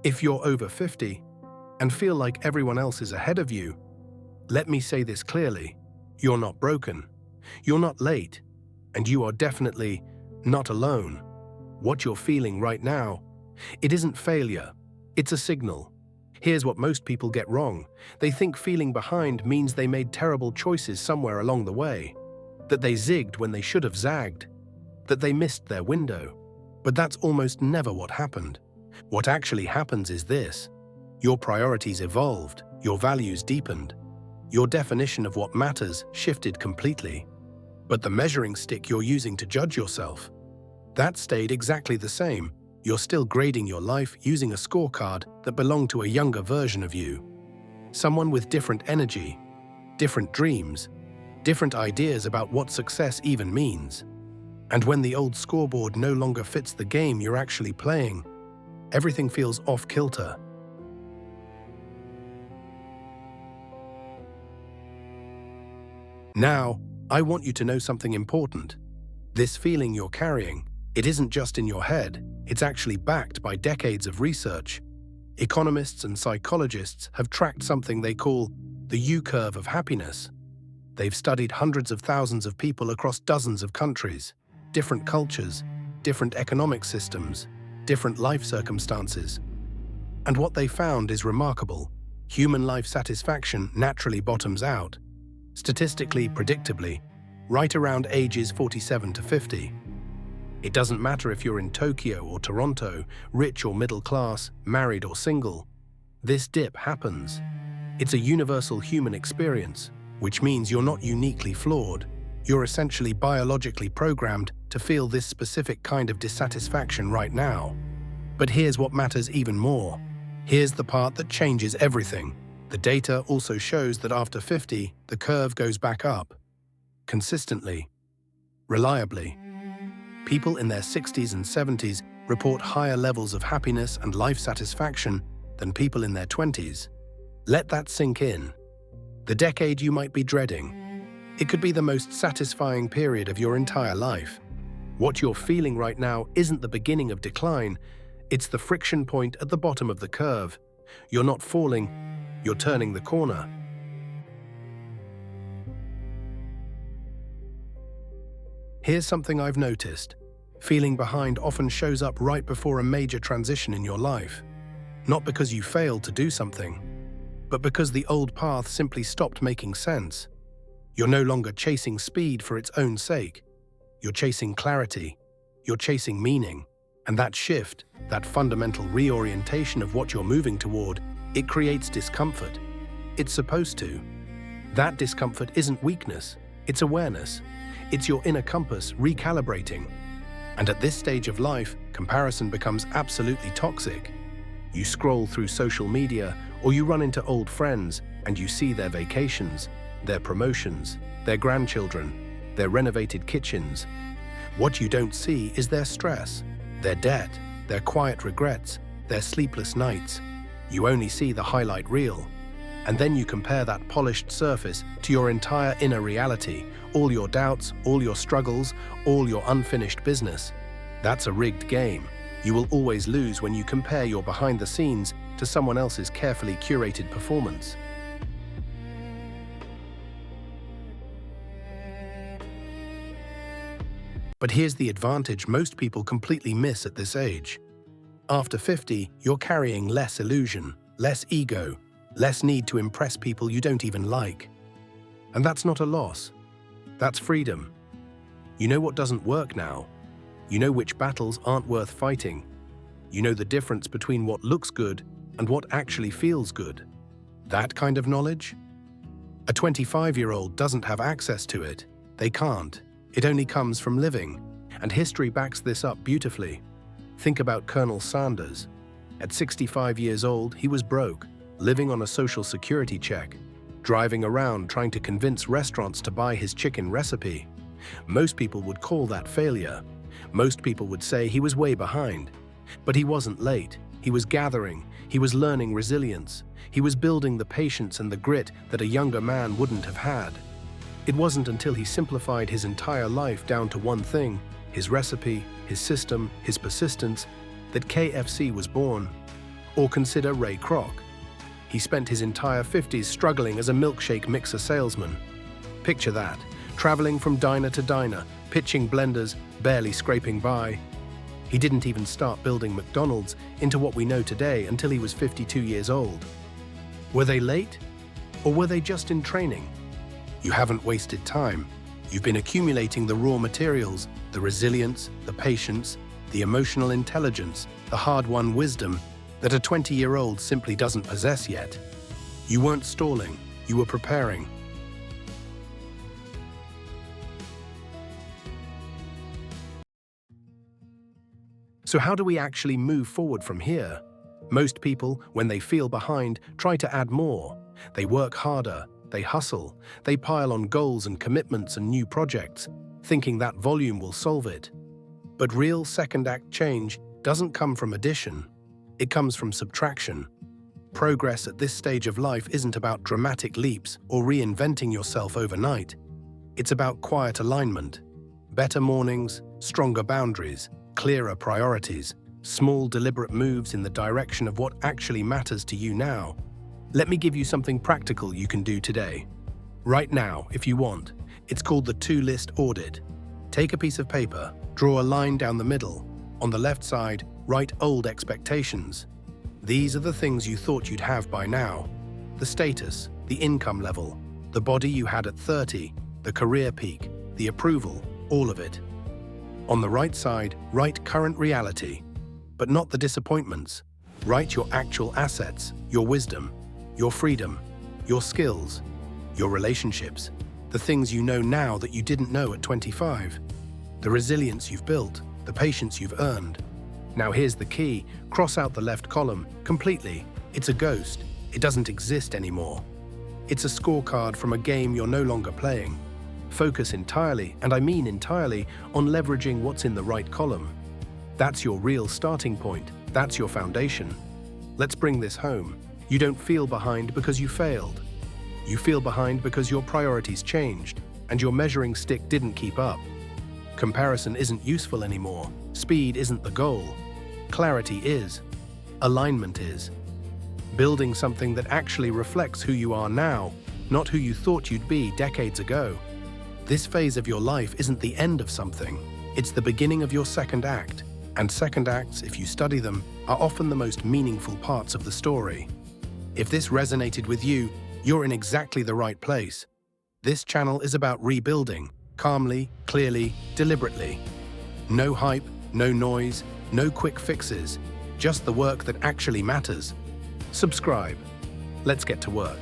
If you're over 50 and feel like everyone else is ahead of you, let me say this clearly: you're not broken, you're not late, and you are definitely not alone. What you're feeling right now, it isn't failure, it's a signal. Here's what most people get wrong. They think feeling behind means they made terrible choices somewhere along the way, that they zigged when they should have zagged, that they missed their window. But that's almost never what happened. What actually happens is this: your priorities evolved, your values deepened, your definition of what matters shifted completely. But the measuring stick you're using to judge yourself, that stayed exactly the same. You're still grading your life using a scorecard that belonged to a younger version of you. Someone with different energy, different dreams, different ideas about what success even means. And when the old scoreboard no longer fits the game you're actually playing, everything feels off-kilter. Now, I want you to know something important. This feeling you're carrying, it isn't just in your head, it's actually backed by decades of research. Economists and psychologists have tracked something they call the U-curve of happiness. They've studied hundreds of thousands of people across dozens of countries, different cultures, different economic systems, different life circumstances. And what they found is remarkable. Human life satisfaction naturally bottoms out, statistically predictably, right around ages 47 to 50. It doesn't matter if you're in Tokyo or Toronto, rich or middle class, married or single. This dip happens. It's a universal human experience, which means you're not uniquely flawed. You're essentially biologically programmed to feel this specific kind of dissatisfaction right now. But here's what matters even more. Here's the part that changes everything. The data also shows that after 50, the curve goes back up. Consistently. Reliably. People in their 60s and 70s report higher levels of happiness and life satisfaction than people in their 20s. Let that sink in. The decade you might be dreading. It could be the most satisfying period of your entire life. What you're feeling right now isn't the beginning of decline, it's the friction point at the bottom of the curve. You're not falling, you're turning the corner. Here's something I've noticed. Feeling behind often shows up right before a major transition in your life. Not because you failed to do something, but because the old path simply stopped making sense. You're no longer chasing speed for its own sake. You're chasing clarity. You're chasing meaning. And that shift, that fundamental reorientation of what you're moving toward, it creates discomfort. It's supposed to. That discomfort isn't weakness, it's awareness. It's your inner compass recalibrating. And at this stage of life, comparison becomes absolutely toxic. You scroll through social media or you run into old friends and you see their vacations, their promotions, their grandchildren, their renovated kitchens. What you don't see is their stress, their debt, their quiet regrets, their sleepless nights. You only see the highlight reel. And then you compare that polished surface to your entire inner reality, all your doubts, all your struggles, all your unfinished business. That's a rigged game. You will always lose when you compare your behind the scenes to someone else's carefully curated performance. But here's the advantage most people completely miss at this age. After 50, you're carrying less illusion, less ego, less need to impress people you don't even like. And that's not a loss. That's freedom. You know what doesn't work now. You know which battles aren't worth fighting. You know the difference between what looks good and what actually feels good. That kind of knowledge? A 25-year-old doesn't have access to it. They can't. It only comes from living. And history backs this up beautifully. Think about Colonel Sanders. At 65 years old, he was broke, living on a social security check, driving around trying to convince restaurants to buy his chicken recipe. Most people would call that failure. Most people would say he was way behind. But he wasn't late. He was gathering. He was learning resilience. He was building the patience and the grit that a younger man wouldn't have had. It wasn't until he simplified his entire life down to one thing, his recipe, his system, his persistence, that KFC was born. Or consider Ray Kroc. He spent his entire 50s struggling as a milkshake mixer salesman. Picture that, traveling from diner to diner, pitching blenders, barely scraping by. He didn't even start building McDonald's into what we know today until he was 52 years old. Were they late? Or were they just in training? You haven't wasted time. You've been accumulating the raw materials, the resilience, the patience, the emotional intelligence, the hard-won wisdom that a 20-year-old simply doesn't possess yet. You weren't stalling, you were preparing. So how do we actually move forward from here? Most people, when they feel behind, try to add more. They work harder, they hustle, they pile on goals and commitments and new projects, thinking that volume will solve it. But real second-act change doesn't come from addition. It comes from subtraction. Progress at this stage of life isn't about dramatic leaps or reinventing yourself overnight. It's about quiet alignment, better mornings, stronger boundaries, clearer priorities, small deliberate moves in the direction of what actually matters to you now. Let me give you something practical you can do today. Right now, if you want. It's called the two-list audit. Take a piece of paper, draw a line down the middle. On the left side, write old expectations. These are the things you thought you'd have by now. The status, the income level, the body you had at 30, the career peak, the approval, all of it. On the right side, write current reality, but not the disappointments. Write your actual assets, your wisdom, your freedom, your skills, your relationships, the things you know now that you didn't know at 25, the resilience you've built, the patience you've earned. Now here's the key, cross out the left column completely. It's a ghost. It doesn't exist anymore. It's a scorecard from a game you're no longer playing. Focus entirely, and I mean entirely, on leveraging what's in the right column. That's your real starting point. That's your foundation. Let's bring this home. You don't feel behind because you failed. You feel behind because your priorities changed, and your measuring stick didn't keep up. Comparison isn't useful anymore. Speed isn't the goal. Clarity is. Alignment is. Building something that actually reflects who you are now, not who you thought you'd be decades ago. This phase of your life isn't the end of something. It's the beginning of your second act. And second acts, if you study them, are often the most meaningful parts of the story. If this resonated with you, you're in exactly the right place. This channel is about rebuilding, calmly, clearly, deliberately. No hype, no noise, no quick fixes, just the work that actually matters. Subscribe. Let's get to work.